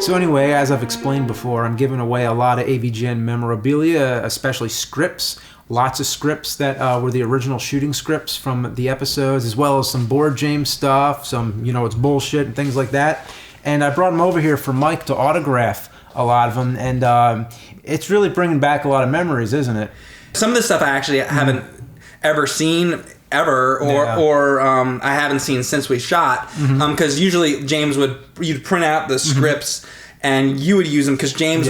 So anyway, as I've explained before, I'm giving away a lot of AVGN memorabilia, especially scripts. Lots of scripts that were the original shooting scripts from the episodes, as well as some Board James stuff, some, it's bullshit and things like that. And I brought them over here for Mike to autograph a lot of them, and it's really bringing back a lot of memories, isn't it? Some of the stuff I actually haven't ever seen or I haven't seen since we shot, because usually you'd print out the scripts and you would use them, because James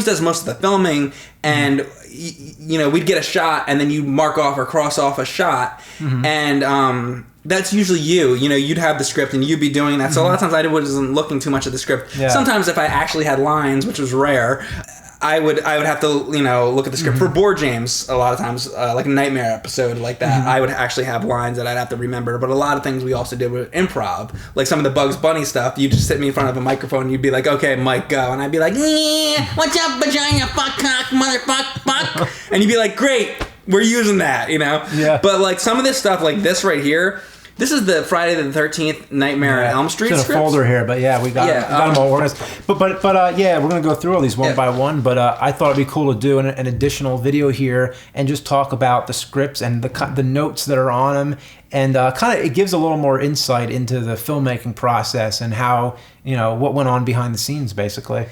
does most of the filming, and we'd get a shot and then you mark off or cross off a shot, and that's usually you'd have the script and you'd be doing that. So a lot of times I wasn't looking too much at the script. Sometimes if I actually had lines, which was rare, I would have to look at the script. For Board James, a lot of times, like a Nightmare episode like that, I would actually have lines that I'd have to remember. But a lot of things we also did with improv, like some of the Bugs Bunny stuff. You just sit me in front of a microphone and you'd be like, "Okay, Mike, go," and I'd be like, "What's up, vagina, fuck, cock, motherfuck, fuck," and you'd be like, "Great, we're using that," Yeah. But like some of this stuff, like this right here. This is the Friday the 13th Nightmare on Elm Street scripts. It's in a folder here, but we got them all organized. But we're going to go through all these one by one, but I thought it'd be cool to do an additional video here and just talk about the scripts and the notes that are on them, and it gives a little more insight into the filmmaking process and how, what went on behind the scenes, basically.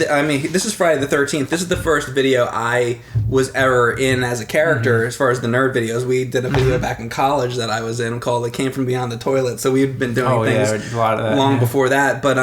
I mean, this is Friday the 13th. This is the first video I was ever in as a character, as far as the nerd videos. We did a video back in college that I was in called "It Came From Beyond the Toilet." So we'd been doing things a lot of that, long before that. But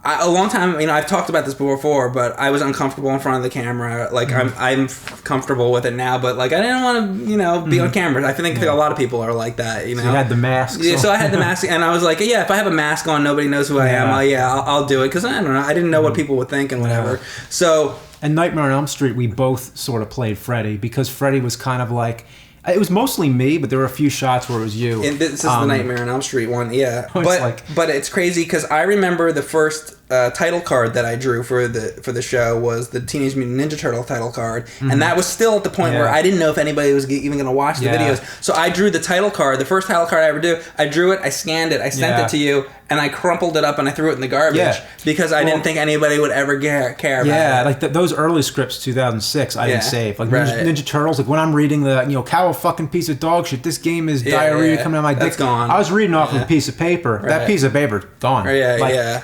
a long time, I've talked about this before, but I was uncomfortable in front of the camera. Like I'm comfortable with it now, but like I didn't want to, be on camera. I think a lot of people are like that. So you had the mask. Yeah, so I had the mask, and I was like, if I have a mask on, nobody knows who I am. I'll do it, because I don't know. I didn't know what people would think and whatever. Yeah. So. And Nightmare on Elm Street, we both sort of played Freddy, because Freddy was kind of like. It was mostly me, but there were a few shots where it was you. And this is the Nightmare on Elm Street one, but it's crazy, because I remember the first title card that I drew for the show was the Teenage Mutant Ninja Turtle title card, and that was still at the point where I didn't know if anybody was even going to watch the videos. So I drew the title card, the first title card I ever did. I drew it, I scanned it, I sent it to you, and I crumpled it up and I threw it in the garbage because I didn't think anybody would ever care about it. Yeah, like those early scripts, 2006, I didn't save. Like Ninja Turtles, like when I'm reading the, cow, a fucking piece of dog shit, this game is diarrhea coming out of my dick. That's gone. I was reading off of a piece of paper. That piece of paper, gone.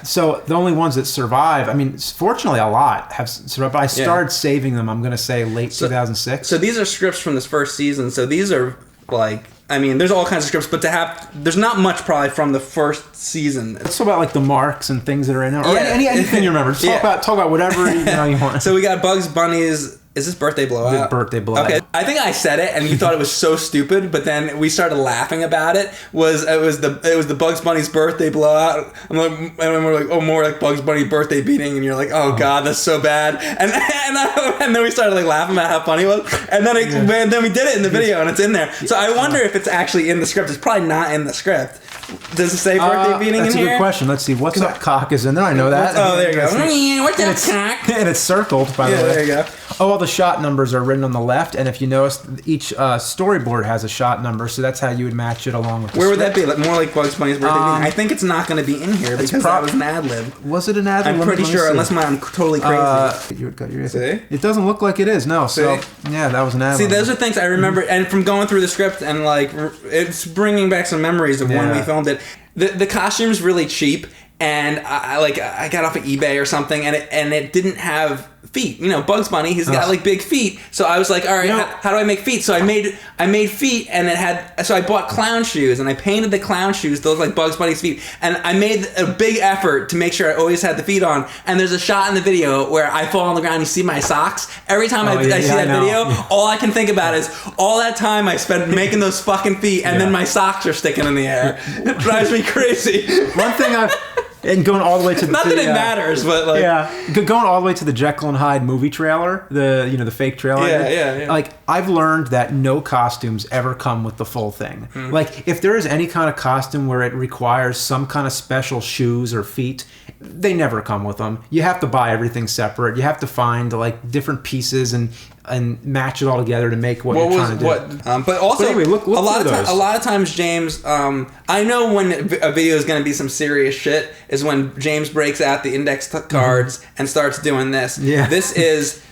So the only ones that survive, fortunately a lot have survived, but I started saving them, I'm going to say late 2006. So these are scripts from this first season, so these are like... there's all kinds of scripts, but there's not much probably from the first season. Let's talk about like the marks and things that are in there, or anything you remember. Just talk about whatever you want. So we got Bugs Bunny's. Is this Birthday Blowout? The Birthday Blowout. Okay, I think I said it, and you thought it was so stupid, but then we started laughing about it. It was the Bugs Bunny's Birthday Blowout. And we're like, more like Bugs Bunny birthday beating, and you're like, oh god, that's so bad. And then we started like laughing about how funny it was, and then we did it in the video, and it's in there. So I wonder if it's actually in the script. It's probably not in the script. Does it say birthday beating in here? That's a good question. Let's see. What's up, cock is in there. I know that. Oh, there you go. What's up, cock? And it's circled, by the way. There you go. Oh, all the shot numbers are written on the left, and if you notice, each storyboard has a shot number, so that's how you would match it along with the Where would script. that be? Like more like Bugs Bunny's birthday beating? I think it's not going to be in here because that was an ad-lib. Was it an ad-lib? I'm pretty sure, unless I'm totally crazy. See? It doesn't look like it is, no. So, that was an ad-lib. See, those are things I remember, and from going through the script, and like, it's bringing back some memories of when we filmed it. The costume's really cheap, and I got off of eBay or something, and it didn't have feet. Bugs Bunny, he's got like big feet. So I was like, all right, how do I make feet? So I made feet, and so I bought clown shoes, and I painted the clown shoes, those like Bugs Bunny's feet, and I made a big effort to make sure I always had the feet on. And there's a shot in the video where I fall on the ground, and you see my socks. Every time I see that video, all I can think about is all that time I spent making those fucking feet, and then my socks are sticking in the air. It drives me crazy. One thing and going all the way to not that it matters, but like going all the way to the Jekyll and Hyde movie trailer, the fake trailer. Yeah. Like I've learned that no costumes ever come with the full thing. Like if there is any kind of costume where it requires some kind of special shoes or feet, they never come with them. You have to buy everything separate. You have to find like different pieces, and and match it all together to make what you're trying to do. But also, but anyway, look a lot of times, James, I know when a video is going to be some serious shit is when James breaks out the index cards and starts doing this. Yeah. This is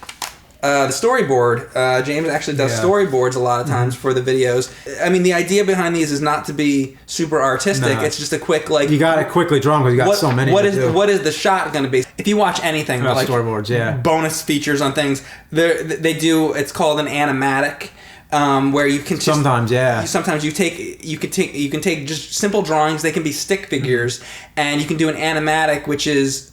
the storyboard. James actually does storyboards a lot of times for the videos. I mean, the idea behind these is not to be super artistic. It's just a quick, like... You got it quickly drawn because you got so many What is the shot going to be? If you watch anything, like storyboards, bonus features on things, they do, it's called an animatic. Where you can sometimes you can take just simple drawings. They can be stick figures, and you can do an animatic, which is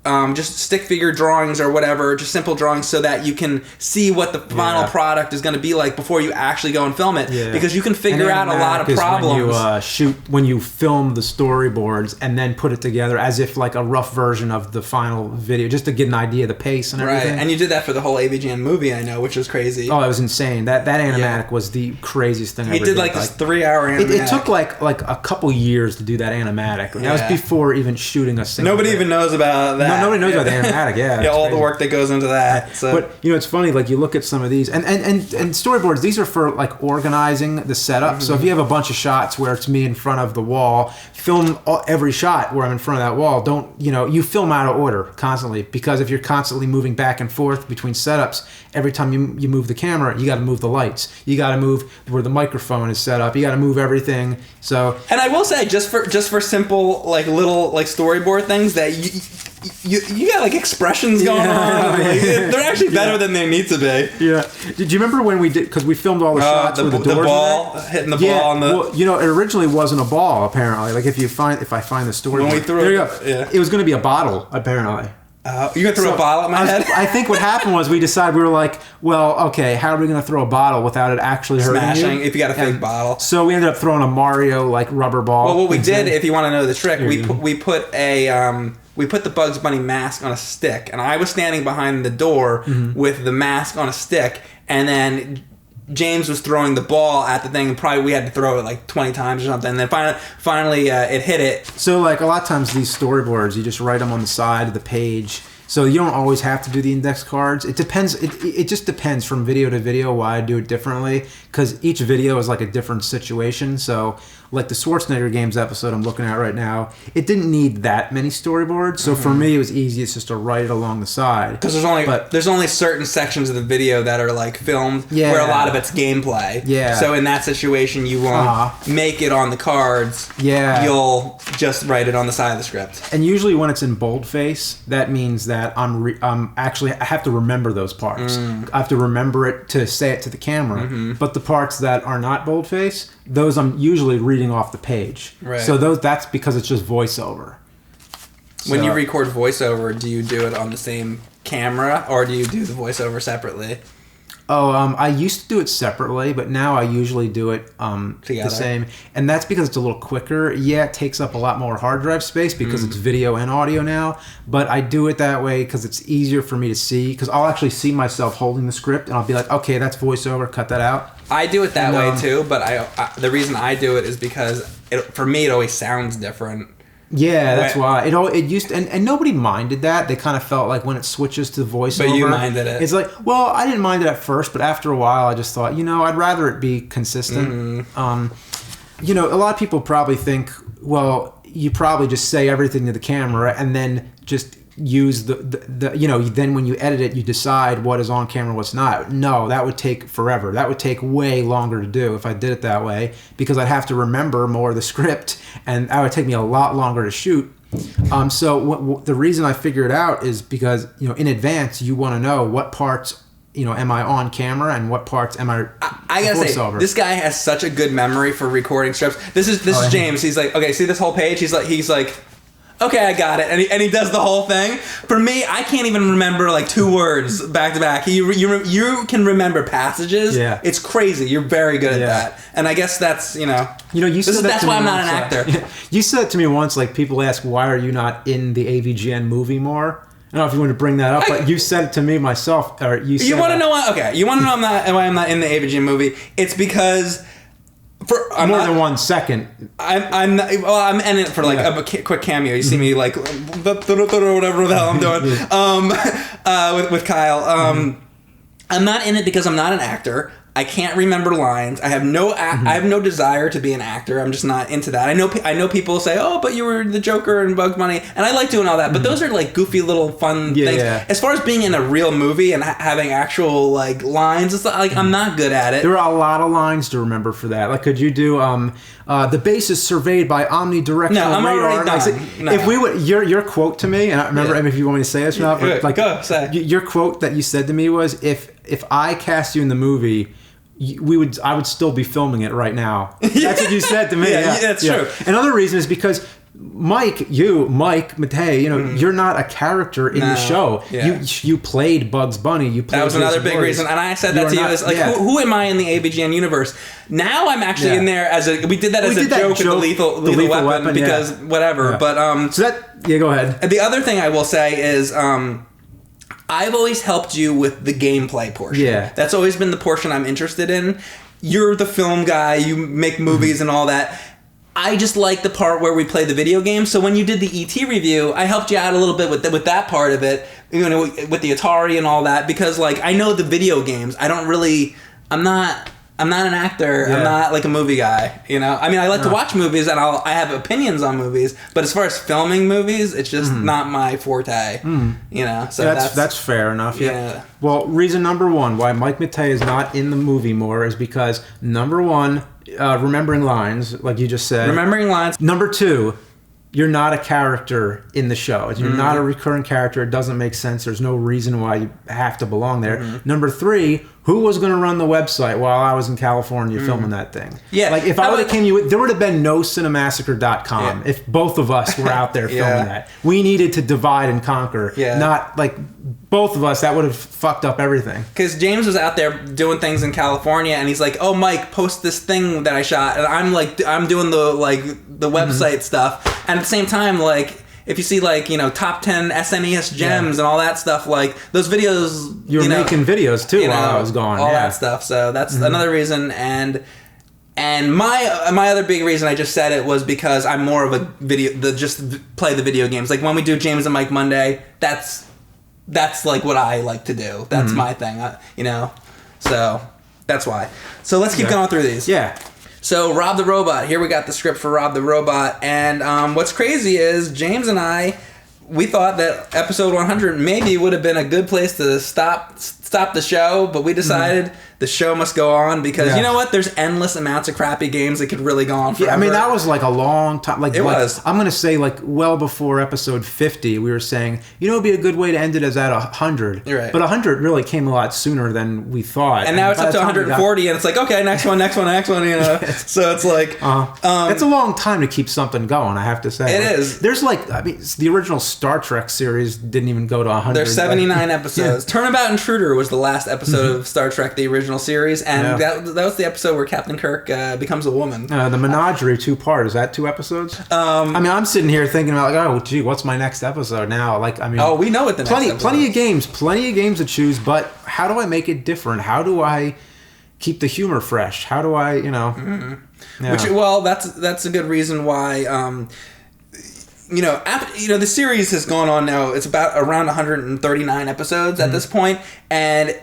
just stick figure drawings or whatever, just simple drawings, so that you can see what the final product is going to be like before you actually go and film it. Yeah. Because you can figure out a lot of problems. When you film the storyboards and then put it together as if like a rough version of the final video, just to get an idea of the pace and everything. Right, and you did that for the whole AVGN movie, I know, which was crazy. Oh, it was insane. That animatic was the craziest thing I ever did. He did like this 3-hour animatic. It took like a couple years to do that animatic. That was before even shooting a single Nobody even knows about that. No, nobody knows about the animatic, yeah, all crazy. The work that goes into that. So. But it's funny. Like you look at some of these, and storyboards. These are for like organizing the setup. Mm-hmm. So if you have a bunch of shots where it's me in front of the wall, film every shot where I'm in front of that wall. Don't you film out of order constantly, because if you're constantly moving back and forth between setups, every time you move the camera, you got to move the lights. You got to move where the microphone is set up. You got to move everything. So, and I will say, just for simple like little like storyboard things that you got like expressions going on. They're actually better than they need to be. Yeah. Did you remember when we did? Because we filmed all the shots with the doors. The ball hitting the ball on the. Well, it originally wasn't a ball. Apparently, like if I find the story, when we threw there you go. Yeah. It was going to be a bottle. Apparently. You gonna throw a bottle at my head? I think what happened was we decided, we were like, well, okay, how are we gonna throw a bottle without it actually hurting smashing you? If you got a fake bottle. So we ended up throwing a Mario like rubber ball. Well, what we did, if you want to know the trick, we put the Bugs Bunny mask on a stick, and I was standing behind the door with the mask on a stick, and then James was throwing the ball at the thing, and probably we had to throw it like 20 times or something, and then finally it hit it. So like a lot of times these storyboards, you just write them on the side of the page, so you don't always have to do the index cards. It depends. It just depends from video to video why I do it differently, because each video is like a different situation. So like the Schwarzenegger Games episode I'm looking at right now, it didn't need that many storyboards. So for me, it was easiest just to write it along the side. Because there's only certain sections of the video that are like filmed where a lot of it's gameplay. Yeah. So in that situation, you won't make it on the cards. Yeah. You'll just write it on the side of the script. And usually when it's in boldface, that means that I have to remember those parts. I have to remember it to say it to the camera. But the parts that are not boldface, those I'm usually reading off the page. Right. So that's because it's just voiceover. When you record voiceover, do you do it on the same camera, or do you do the voiceover separately? I used to do it separately, but now I usually do it the same. And that's because it's a little quicker. Yeah, it takes up a lot more hard drive space because it's video and audio now. But I do it that way because it's easier for me to see. Because I'll actually see myself holding the script, and I'll be like, okay, that's voiceover, cut that out. I do it that way too, but the reason I do it is because for me it always sounds different. Yeah, that's why it used to, and nobody minded that. They kind of felt like when it switches to voiceover. But you minded it. It's like, well, I didn't mind it at first, but after a while, I just thought, I'd rather it be consistent. A lot of people probably think, well, you probably just say everything to the camera and then just use then when you edit it, you decide what is on camera, what's not. No, that would take forever. That would take way longer to do if I did it that way, because I'd have to remember more of the script, and that would take me a lot longer to shoot. So the reason I figure it out is because, in advance, you want to know what parts, am I on camera and what parts am I gotta say, this guy has such a good memory for recording scripts. This is James. He's like, okay, see this whole page? He's like, okay, I got it. And he does the whole thing. For me, I can't even remember like 2 words back to back. You can remember passages. Yeah. It's crazy. You're very good at that. And I guess that's, that's why I'm not an actor. You said to me once, like, people ask, why are you not in the AVGN movie more? I don't know if you want to bring that up, but you said it to me myself. Or you want to know why? Okay. You want to know why I'm not in the AVGN movie? It's because... than 1 second. I'm in it for like a quick cameo. You see me like whatever the hell I'm doing with Kyle. I'm not in it because I'm not an actor. I can't remember lines. I have no I have no desire to be an actor. I'm just not into that. I know people say, "Oh, but you were the Joker in Bugs Bunny," and I like doing all that. But those are like goofy little fun things. Yeah. As far as being in a real movie and having actual like lines, it's like I'm not good at it. There are a lot of lines to remember for that. Like, could you do the base is surveyed by omnidirectional radar? I'm already done. No. If we would, your quote to me, and I remember if you want me to say this or not, but like, go say. Your quote that you said to me was, "If I cast you in the movie, I would still be filming it right now." That's what you said to me. Yeah, that's true. Another reason is because Mike Matei, you're not a character in the show. Yeah. You played Bugs Bunny. That was another big reason, and I said that to you as like, who am I in the AVGN universe? Now I'm actually in there as we did that as a joke with the lethal weapon because whatever. Yeah. But so that go ahead. The other thing I will say is I've always helped you with the gameplay portion. Yeah. That's always been the portion I'm interested in. You're the film guy. You make movies and all that. I just like the part where we play the video game. So when you did the ET review, I helped you out a little bit with that part of it, with the Atari and all that, because like I know the video games. I'm not an actor. Yeah. I'm not like a movie guy. I mean, I like to watch movies and I have opinions on movies, but as far as filming movies, it's just not my forte. So that's fair enough. Yeah. Well, reason number one why Mike Matei is not in the movie more is because number one, remembering lines, like you just said. Remembering lines. Number two, you're not a character in the show. You're not a recurring character. It doesn't make sense. There's no reason why you have to belong there. Number three, who was going to run the website while I was in California filming that thing? Yeah. Like, if I would have came, there would have been no Cinemassacre.com if both of us were out there filming that. We needed to divide and conquer. Yeah. Not, like, both of us. That would have fucked up everything. Because James was out there doing things in California, and he's like, "Oh, Mike, post this thing that I shot," and I'm doing the website stuff, and at the same time, like, if you see like top 10 SNES gems and all that stuff, like those videos, you're making videos too while I was gone, all that stuff. So that's another reason, and my other big reason I just said it was because I'm more of a just play the video games. Like when we do James and Mike Monday, that's like what I like to do. That's my thing, So that's why. So let's keep going through these. Yeah. So, Rob the Robot. Here we got the script for Rob the Robot. And what's crazy is James and I, we thought that episode 100 maybe would have been a good place to stop the show, but we decided the show must go on because you know what? There's endless amounts of crappy games that could really go on forever. Yeah, I mean, that was like a long time. Like, it was. I'm going to say like well before episode 50, we were saying, it'd be a good way to end it as at 100. Right. But 100 really came a lot sooner than we thought. And now it's up to 140 and it's like, okay, next one. So it's like... it's a long time to keep something going, I have to say. It is. There's like, the original Star Trek series didn't even go to 100. There's 79 episodes. Turnabout Intruder was the last episode of Star Trek, the original series, and that was the episode where Captain Kirk becomes a woman. The Menagerie 2-part, is that 2 episodes? I mean, I'm sitting here thinking about like, oh gee, what's my next episode now? Like, I mean, we know what the next episode is. Plenty of games to choose, but how do I make it different? How do I keep the humor fresh? How do I, that's a good reason why. The series has gone on now. It's about around 139 episodes at this point, and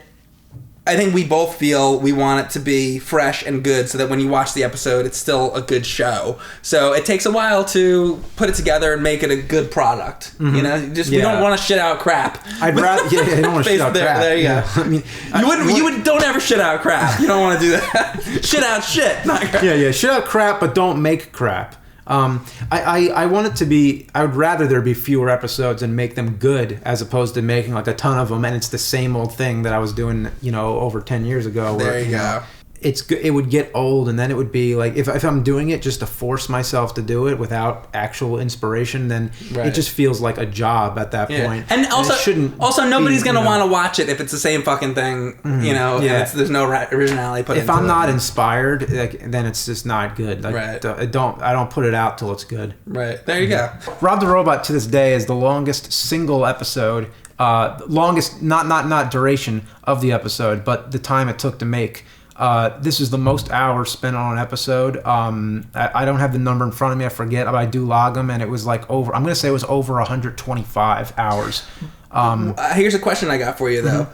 I think we both feel we want it to be fresh and good so that when you watch the episode, it's still a good show. So it takes a while to put it together and make it a good product. We don't want to shit out crap. I'd rather, I don't want to shit out crap. There you go. I mean, don't ever shit out crap. You don't want to do that. Shit out shit, not crap. Yeah, shit out crap, but don't make crap. I want it to be, I would rather there be fewer episodes and make them good as opposed to making like a ton of them and it's the same old thing that I was doing, over 10 years ago. There you go. It's good. It would get old, and then it would be like if I'm doing it just to force myself to do it without actual inspiration, then it just feels like a job at that point. And also nobody's gonna want to watch it if it's the same fucking thing. And there's no originality put into it. If I'm not inspired, then it's just not good. Like, I don't put it out till it's good. Right. There you go. Rob the Robot to this day is the longest single episode. Longest not duration of the episode, but the time it took to make. This is the most hours spent on an episode. I don't have the number in front of me. I forget, but I do log them, and it was like over. I'm going to say it was over 125 hours. Here's a question I got for you, though.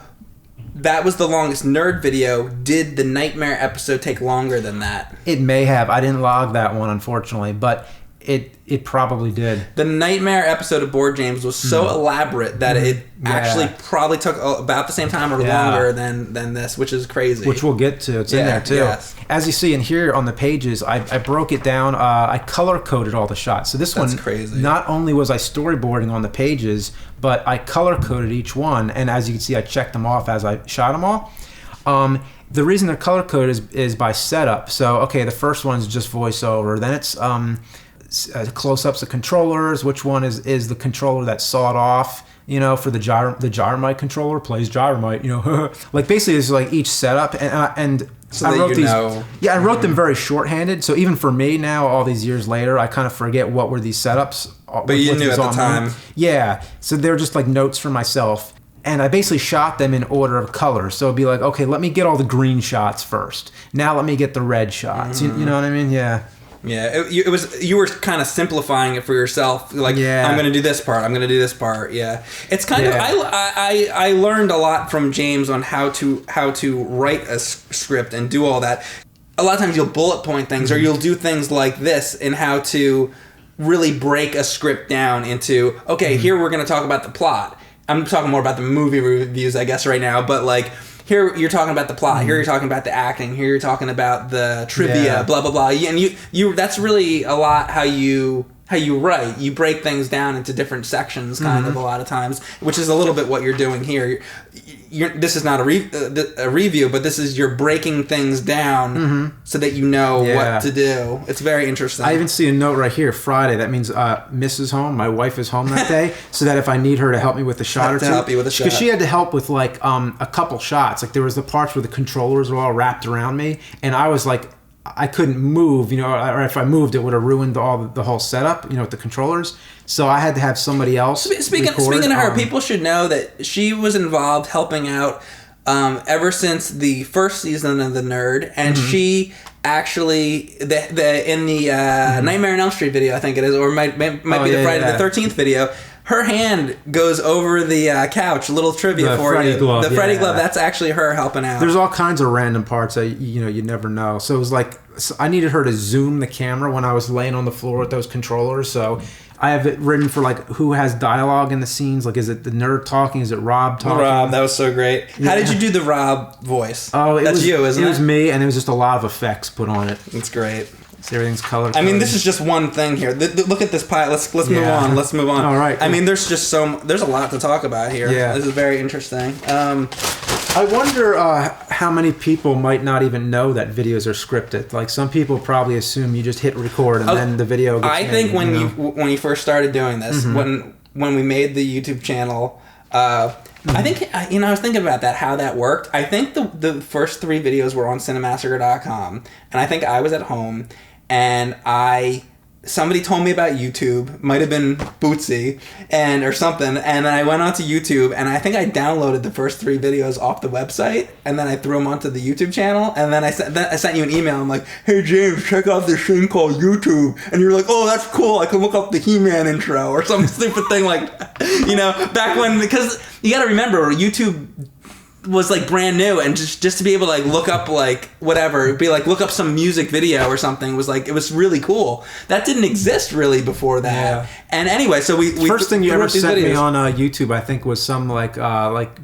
that was the longest nerd video. Did the Nightmare episode take longer than that? It may have. I didn't log that one, unfortunately, but it probably did. The Nightmare episode of Board James was so elaborate that it actually probably took about the same time or longer than this, which is crazy. Which we'll get to. It's in there too. Yes. As you see in here on the pages, I broke it down. I color coded all the shots. So this one, crazy. Not only was I storyboarding on the pages, but I color coded each one. And as you can see, I checked them off as I shot them all. The reason they're color coded is by setup. So, okay, the first one's just voiceover. Then it's close-ups of controllers. Which one is the controller that's sawed off, for the gyromite controller plays gyromite, like basically it's like each setup and so I wrote these I wrote them very shorthanded, so even for me now all these years later I kind of forget what were these setups, but you knew at the time. So they're just like notes for myself. And I basically shot them in order of color. So it'd be like, okay, let me get all the green shots first. Now let me get the red shots. You know what I mean? Yeah. Yeah, it was. You were kind of simplifying it for yourself. Like, I'm going to do this part. I'm going to do this part. Yeah, it's kind of. I learned a lot from James on how to write a script and do all that. A lot of times you'll bullet point things, or you'll do things like this, in how to really break a script down into. Okay, here we're going to talk about the plot. I'm talking more about the movie reviews, I guess, right now. But like. Here you're talking about the plot. Here you're talking about the acting. Here you're talking about the trivia. Blah blah blah. And you that's really a lot how you write. You break things down into different sections, kind of a lot of times, which is a little bit what you're doing here. This is not a review, but this is you're breaking things down so that you know what to do. It's very interesting. I even see a note right here, Friday. That means Mrs. Home, my wife is home that day, so that if I need her to help me with a shot or two, help you with a shot, because she had to help with like a couple shots. Like there was the parts where the controllers were all wrapped around me, and I was like. I couldn't move, or if I moved, it would have ruined the whole setup, with the controllers. So I had to have somebody else. Speaking of her, people should know that she was involved helping out ever since the first season of The Nerd, and she actually in the Nightmare on Elm Street video, I think it is, or might be the Friday the 13th video. Her hand goes over the couch. Little trivia for you. The Freddy glove. That's actually her helping out. There's all kinds of random parts that you never know. So it was like I needed her to zoom the camera when I was laying on the floor with those controllers. So I have it written for like who has dialogue in the scenes. Like is it the nerd talking? Is it Rob talking? Rob, that was so great. Yeah. How did you do the Rob voice? Oh, that's you, isn't it? It was me, and it was just a lot of effects put on it. It's great. So everything's colored. I mean, this is just one thing here. Look at this pile. Let's move on. Let's move on. All right. I mean, there's just there's a lot to talk about here. Yeah. This is very interesting. I wonder how many people might not even know that videos are scripted. Like some people probably assume you just hit record and then the video gets made. I think when you first started doing this, when we made the YouTube channel, I think I was thinking about that, how that worked. I think the first 3 videos were on Cinemassacre.com, and I think I was at home. And somebody told me about YouTube, might have been Bootsy or something, and then I went onto YouTube, and I think I downloaded the first 3 videos off the website, and then I threw them onto the YouTube channel, and then I sent you an email. I'm like, hey James, check out this thing called YouTube, and you're like, oh, that's cool. I can look up the He-Man intro or some stupid thing like, back when, because you got to remember YouTube was like brand new, and just to be able to like look up like whatever, be like look up some music video or something was like, it was really cool. That didn't exist really before that. Yeah. And anyway, so we first thing you ever sent me on YouTube, I think, was some like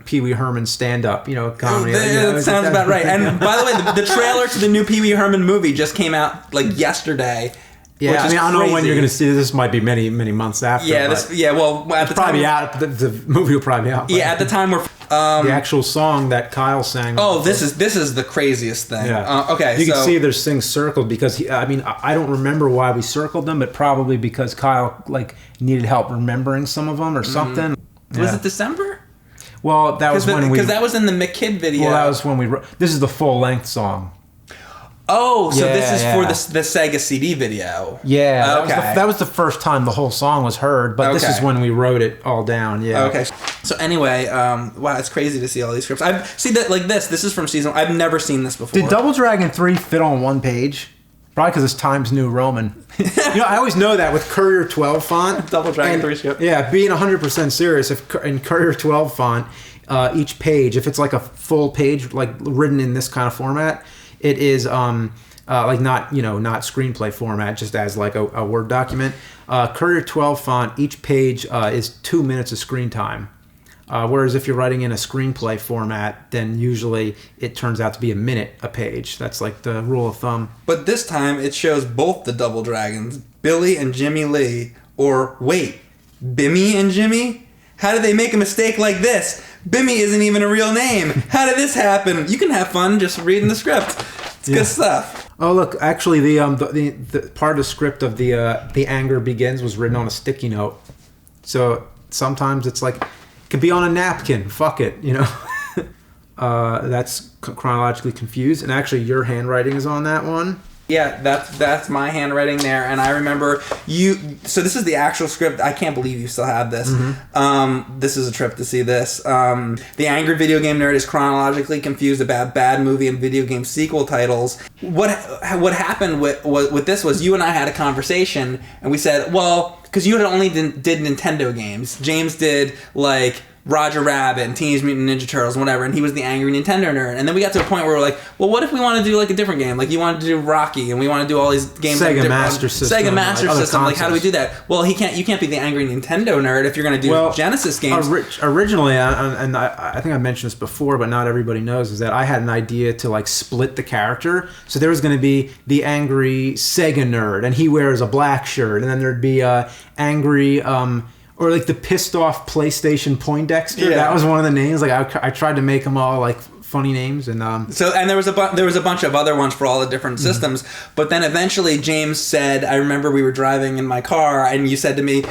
Pee Wee Herman stand up, comedy. That sounds about right. And by the way, the trailer to the new Pee Wee Herman movie just came out like yesterday. Yeah, I mean, I don't know when you're going to see this. This might be many, many months after. Yeah, well, at the time, probably out. The movie will probably be out. Yeah, at the time we're the actual song that Kyle sang. Oh, this is the craziest thing. Yeah. Okay, you can see there's things circled because I don't remember why we circled them, but probably because Kyle like needed help remembering some of them or something. Was it December? Well, that was because that was in the McKid video. Well, that was when we wrote. This is the full length song. Oh, so this is for the Sega CD video. Yeah, okay. That was the first time the whole song was heard, but this is when we wrote it all down. Yeah. Okay. So anyway, wow, it's crazy to see all these scripts. I've seen that like this. This is from season. I've never seen this before. Did Double Dragon 3 fit on one page? Probably because it's Times New Roman. I always know that with Courier 12 font. Double Dragon 3 script. Yeah, being 100% serious, if in Courier 12 font, each page, if it's like a full page, like written in this kind of format, it is like not screenplay format, just as like a Word document. Courier 12 font, each page is 2 minutes of screen time. Whereas if you're writing in a screenplay format, then usually it turns out to be a minute a page. That's like the rule of thumb. But this time it shows both the double dragons, Billy and Jimmy Lee. Or wait, Bimmy and Jimmy? How did they make a mistake like this? Bimmy isn't even a real name. How did this happen? You can have fun just reading the script. It's good stuff. Oh look, actually the part of the script of the anger begins was written on a sticky note. So sometimes it's like, it could be on a napkin. Fuck it, That's chronologically confused, and actually your handwriting is on that one. Yeah, that's my handwriting there, and I remember you. So this is the actual script. I can't believe you still have this. This is a trip to see this. The angry video game nerd is chronologically confused about bad movie and video game sequel titles. What happened with this was you and I had a conversation, and we said, well, because you had only did Nintendo games. James did like Roger Rabbit and Teenage Mutant Ninja Turtles and whatever, and he was the angry Nintendo nerd. And then we got to a point where we're like, well, what if we want to do like a different game? Like you want to do Rocky, and we want to do all these games. Sega Master System. Like how do we do that? Well, you can't be the angry Nintendo nerd if you're going to do Genesis games. Originally, and I think I mentioned this before, but not everybody knows, is that I had an idea to like split the character. So there was going to be the angry Sega nerd, and he wears a black shirt, and then there'd be angry. Or like the pissed off PlayStation Poindexter. Yeah. That was one of the names. Like I tried to make them all like funny names, and there was a bunch of other ones for all the different systems. But then eventually James said, I remember we were driving in my car, and you said to me,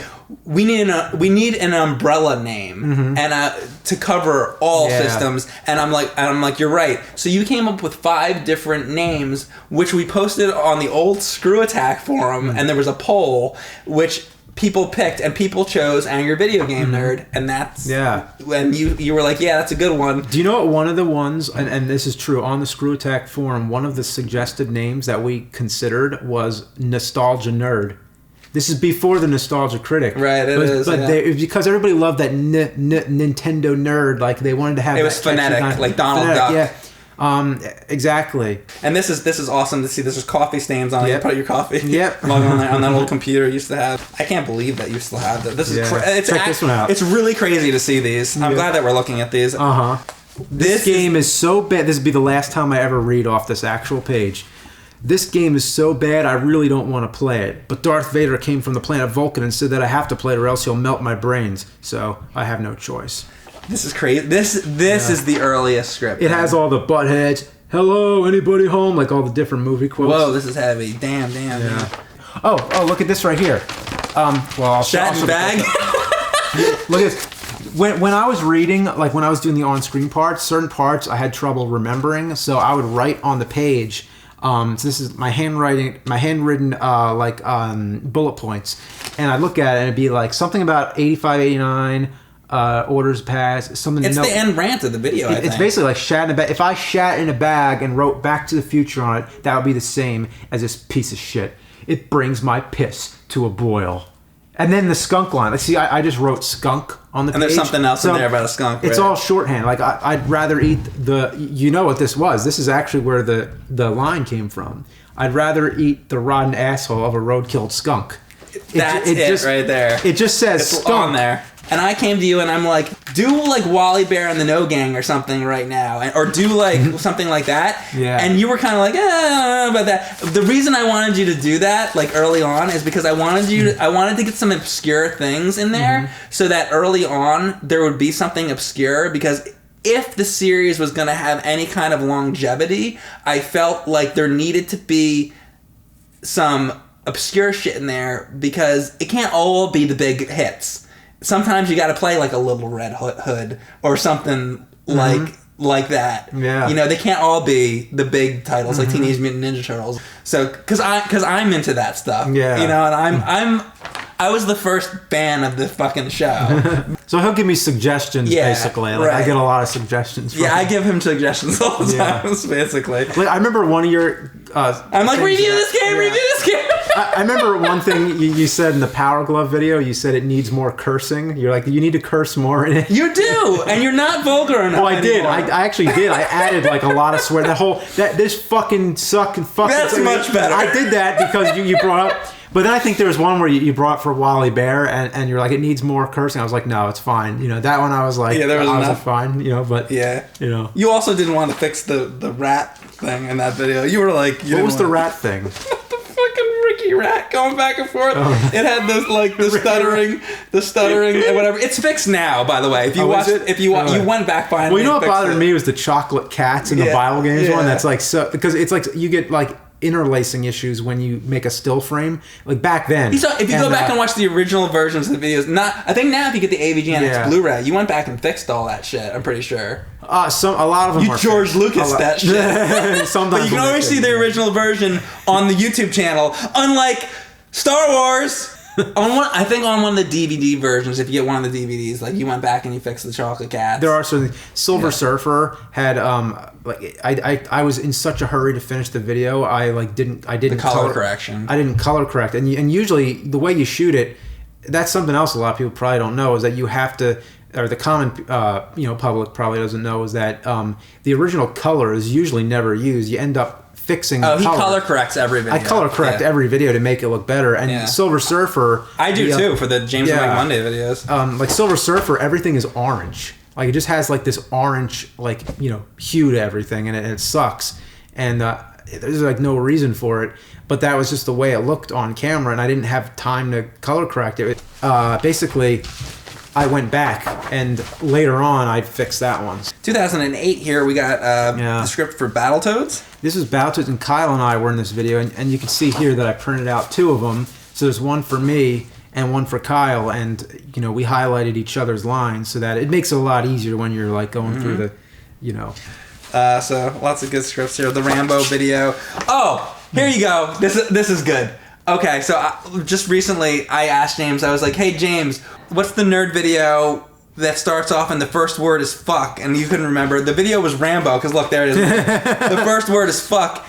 we need an umbrella name and to cover all systems. And I'm like, you're right. So you came up with 5 different names, which we posted on the old Screw Attack forum, and there was a poll which people picked, and people chose Angry Video Game Nerd, and that's and you were like, yeah, that's a good one. Do you know what one of the ones, and this is true, on the Screw Attack forum, one of the suggested names that we considered was Nostalgia Nerd. This is before the Nostalgia Critic, right? But because everybody loved that Nintendo nerd, like they wanted to have it was phonetic, like Donald Duck. Yeah. Exactly. And this is awesome to see. There's coffee stains on it. You put your coffee mug on that old computer you used to have. I can't believe that you still have that. This is check this one out. It's really crazy to see these. I'm glad that we're looking at these. This game is so bad. This would be the last time I ever read off this actual page. This game is so bad, I really don't want to play it. But Darth Vader came from the planet Vulcan and said that I have to play it or else he'll melt my brains. So I have no choice. This is crazy. This is the earliest script. It has all the butt heads. Hello, anybody home? Like all the different movie quotes. Whoa, this is heavy. Damn. Yeah. Oh, look at this right here. I'll Shat and bag. Look at this. When I was reading, like when I was doing the on-screen parts, certain parts I had trouble remembering, so I would write on the page. So this is my handwritten bullet points, and I look at it and it'd be like something about 85, 89. Orders passed. Something. It's the end rant of the video. It's basically like shat in a bag. If I shat in a bag and wrote Back to the Future on it, that would be the same as this piece of shit. It brings my piss to a boil. And then the skunk line. See, I just wrote skunk on the page. And there's something else in there about a skunk. It's all shorthand. Like I'd rather eat the. You know what this was? This is actually where the line came from. I'd rather eat the rotten asshole of a road-killed skunk. That's it right there. It just says it's skunk on there. And I came to you and I'm like, do like Wally Bear and the No Gang or something right now. Or do like something like that. Yeah. And you were kind of like, I don't know about that. The reason I wanted you to do that like early on is because I wanted to get some obscure things in there so that early on there would be something obscure, because if the series was going to have any kind of longevity, I felt like there needed to be some obscure shit in there, because it can't all be the big hits. Sometimes you got to play like a Little Red Hood or something like that. Yeah. You know, they can't all be the big titles like Teenage Mutant Ninja Turtles. So, because I'm into that stuff. Yeah. You know, and I was the first fan of the fucking show. So he'll give me suggestions, basically. Like I get a lot of suggestions from him. I give him suggestions all the time, basically. Like, I remember one of your... I'm like, review this game, review this game! I remember one thing you said in the Power Glove video. You said it needs more cursing. You're like, you need to curse more in it. You do, and you're not vulgar enough. Well, I did. I actually did. I added like a lot of swear. This fucking suck and fucking. That's much better. I did that because you brought up. But then I think there was one where you brought for Wally Bear, and you're like, it needs more cursing. I was like, no, it's fine. That one I was like, there was I was enough. Like, fine. But You also didn't want to fix the rat thing in that video. You were like, what was the rat thing? The fucking Ricky rat going back and forth. Oh. It had the stuttering and whatever. It's fixed now, by the way. If you watched it, you went back behind. Well, what bothered me was the chocolate cats in the Bible games one. That's like because it's like you get like interlacing issues when you make a still frame, like back then. If you go back and watch the original versions of the videos, I think now if you get the AVGN X Blu-ray, you went back and fixed all that shit. I'm pretty sure. A lot of them. You George Lucas that shit. Sometimes, but you can always see the original version on the YouTube channel. Unlike Star Wars. I think on one of the DVD versions, if you get one of the DVDs, like you went back and you fixed the chocolate cats. There are certain Silver Surfer had I was in such a hurry to finish the video. I didn't the color correction. I didn't color correct, and usually the way you shoot it, that's something else a lot of people probably don't know, is that you have to, or the common public probably doesn't know, is that the original color is usually never used. You end up fixing he color corrects every video. I color correct every video to make it look better. And Silver Surfer, I do too for the James Mike Monday videos. Like Silver Surfer, everything is orange. Like it just has like this orange hue to everything, and it sucks. And there's like no reason for it, but that was just the way it looked on camera, and I didn't have time to color correct it. Basically, I went back, and later on, I fixed that one. 2008 here, we got the script for Battletoads. This is Battletoads, and Kyle and I were in this video, and you can see here that I printed out two of them. So there's one for me and one for Kyle, and we highlighted each other's lines so that it makes it a lot easier when you're like going through the, So lots of good scripts here. The Rambo video. Oh, here you go. This is good. Okay, so just recently I asked James, I was like, hey James, what's the nerd video that starts off and the first word is fuck? And you couldn't remember. The video was Rambo, because look, there it is. The first word is fuck.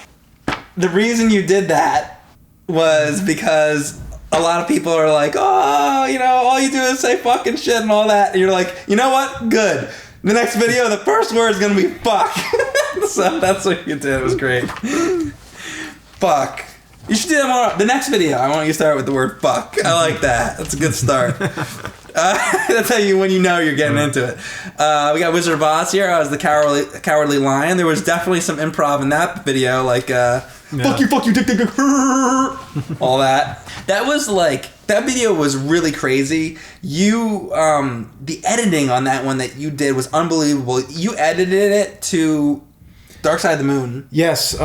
The reason you did that was because a lot of people are like, oh, all you do is say fucking shit and all that. And you're like, you know what? Good. The next video, the first word is going to be fuck. So that's what you did. It was great. Fuck. You should do that more. The next video, I want you to start with the word fuck. I like that. That's a good start. That's how when you know you're getting into it. We got Wizard of Oz here. I was the cowardly lion. There was definitely some improv in that video, like fuck you, dick, all that. That video was really crazy. The editing on that one that you did was unbelievable. You edited it to Dark Side of the Moon. Yes.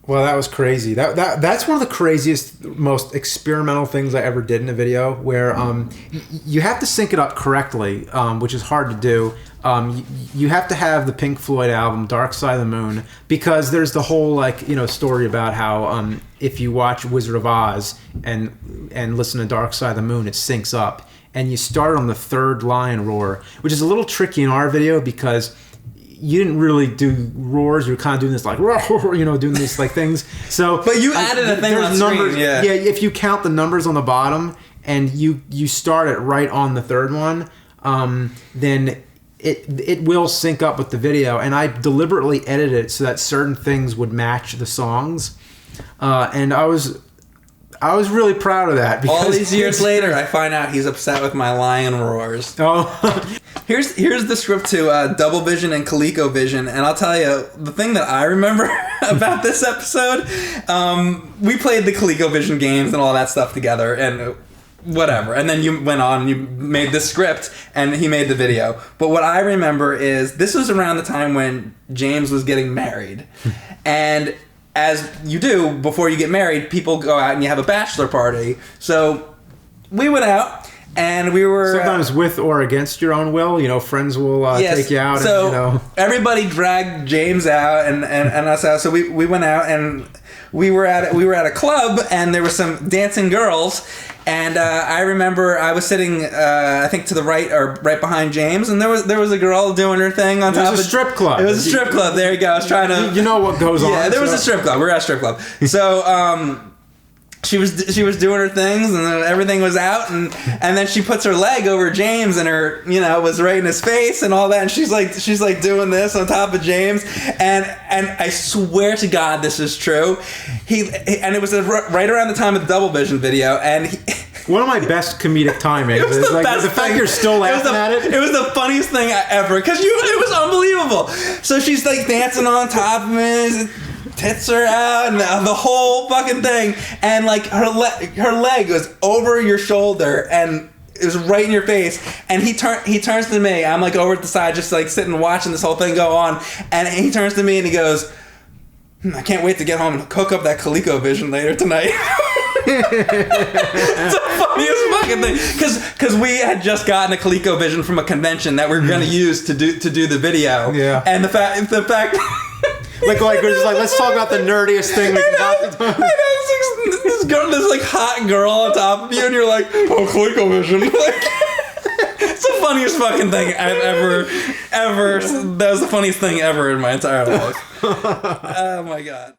Well, that was crazy. That's one of the craziest, most experimental things I ever did in a video, where you have to sync it up correctly, which is hard to do. You have to have the Pink Floyd album Dark Side of the Moon, because there's the whole story about how if you watch Wizard of Oz and listen to Dark Side of the Moon, it syncs up, and you start on the third lion roar, which is a little tricky in our video because you didn't really do roars. You're kind of doing this like, doing these like things. So, but you added a thing on numbers, screen. Yeah. If you count the numbers on the bottom and you start it right on the third one, then it will sync up with the video. And I deliberately edited it so that certain things would match the songs. And I was really proud of that. All these years later, I find out he's upset with my lion roars. Oh. Here's the script to Double Vision and ColecoVision, and I'll tell you, the thing that I remember about this episode, we played the ColecoVision games and all that stuff together, and whatever. And then you went on and you made the script, and he made the video. But what I remember is, this was around the time when James was getting married. And as you do, before you get married, people go out and you have a bachelor party. So we went out. And we were sometimes with or against your own will. Friends will take you out. So and, everybody dragged James out and us out. So we went out and we were at a club, and there were some dancing girls. And I remember I was sitting, I think to the right or right behind James, and there was a girl doing her thing on top of... It was a strip club. It was a strip club. There you go. I was trying to... You know what goes on. Yeah, there was a strip club. We were at a strip club. So... she was doing her things and then everything was out and then she puts her leg over James and her was right in his face and all that, and she's like doing this on top of James, and I swear to God this is true. And it was right around the time of the Double Vision video, and one of my best comedic timing. It was the best the fact thing. You're still laughing at it. It was the funniest thing ever because it was unbelievable. So she's like dancing on top of him. Tits are out and the whole fucking thing, and like her leg was over your shoulder and it was right in your face, and he turns to me. I'm like over at the side just like sitting watching this whole thing go on, and he turns to me and he goes, I can't wait to get home and cook up that ColecoVision later tonight. It's the funniest fucking thing because we had just gotten a ColecoVision from a convention that we were going to use to do the video, and the fact like we're just like, let's talk about the nerdiest thing we can talk about. This like hot girl on top of you, and you're like, oh, ColecoVision. Like, it's the funniest fucking thing I've ever. That was the funniest thing ever in my entire life. Oh my God.